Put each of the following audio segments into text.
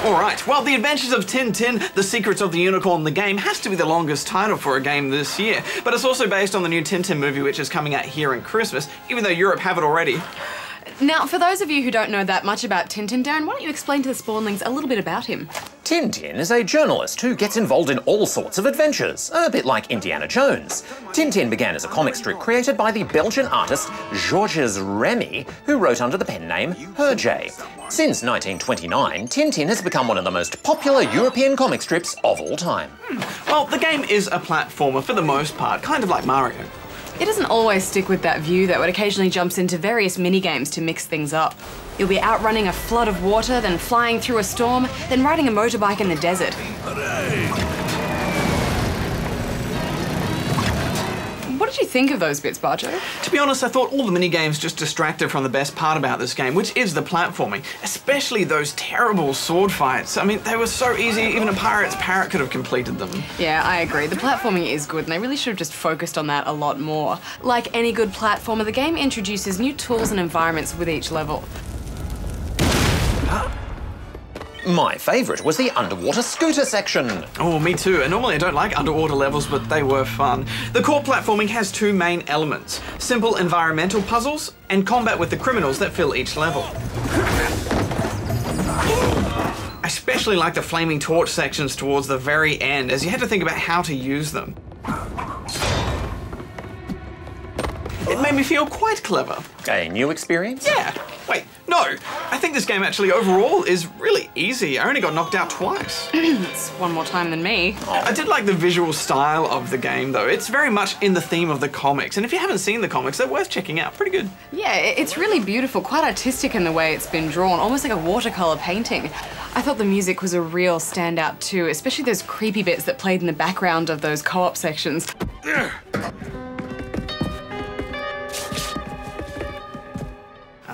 Alright, well, The Adventures of Tintin, The Secrets of the Unicorn, the game, has to be the longest title for a game this year, but it's also based on the new Tintin movie which is coming out here in Christmas, even though Europe have it already. Now, for those of you who don't know that much about Tintin, Darren, why don't you explain to the Spawnlings a little bit about him? Tintin is a journalist who gets involved in all sorts of adventures, a bit like Indiana Jones. Tintin began as a comic strip created by the Belgian artist Georges Remy, who wrote under the pen name Hergé. Since 1929, Tintin has become one of the most popular European comic strips of all time. Well, the game is a platformer for the most part, kind of like Mario. It doesn't always stick with that view, though. It occasionally jumps into various mini-games to mix things up. You'll be outrunning a flood of water, then flying through a storm, then riding a motorbike in the desert. What did you think of those bits, Barjo? To be honest, I thought all the mini-games just distracted from the best part about this game, which is the platforming, especially those terrible sword fights. I mean, they were so easy, even a pirate's parrot could have completed them. Yeah, I agree. The platforming is good, and they really should have just focused on that a lot more. Like any good platformer, the game introduces new tools and environments with each level. My favourite was the underwater scooter section. Oh, me too. And normally I don't like underwater levels, but they were fun. The core platforming has two main elements: simple environmental puzzles and combat with the criminals that fill each level. I especially like the flaming torch sections towards the very end, as you had to think about how to use them. It made me feel quite clever. A new experience? Yeah. Wait, no. I think this game actually overall is really easy. I only got knocked out twice. It's one more time than me. I did like the visual style of the game, though. It's very much in the theme of the comics, and if you haven't seen the comics, they're worth checking out. Pretty good. Yeah, it's really beautiful, quite artistic in the way it's been drawn, almost like a watercolour painting. I thought the music was a real standout too, especially those creepy bits that played in the background of those co-op sections.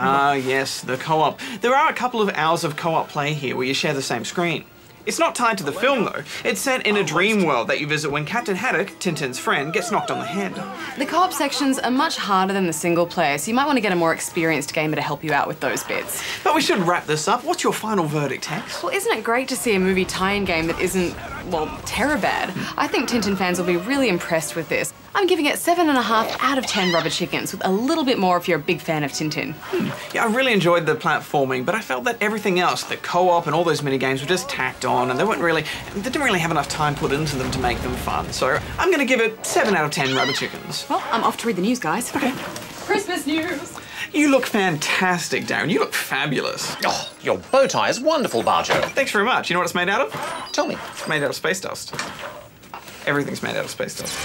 Ah, yes, the co-op. There are a couple of hours of co-op play here where you share the same screen. It's not tied to the film, though. It's set in a dream world that you visit when Captain Haddock, Tintin's friend, gets knocked on the head. The co-op sections are much harder than the single player, so you might want to get a more experienced gamer to help you out with those bits. But we should wrap this up. What's your final verdict, Tex? Well, isn't it great to see a movie tie-in game that isn't, well, terror-bad? I think Tintin fans will be really impressed with this. I'm giving it 7.5 out of 10 rubber chickens, with a little bit more if you're a big fan of Tintin. Yeah, I really enjoyed the platforming, but I felt that everything else, the co-op and all those mini-games, were just tacked on, and they didn't really have enough time put into them to make them fun. So I'm gonna give it 7 out of 10 rubber chickens. Well, I'm off to read the news, guys. Okay. Christmas news! You look fantastic, Darren. You look fabulous. Oh, your bow tie is wonderful, Barjo. Thanks very much. You know what it's made out of? Tell me. It's made out of space dust. Everything's made out of space dust.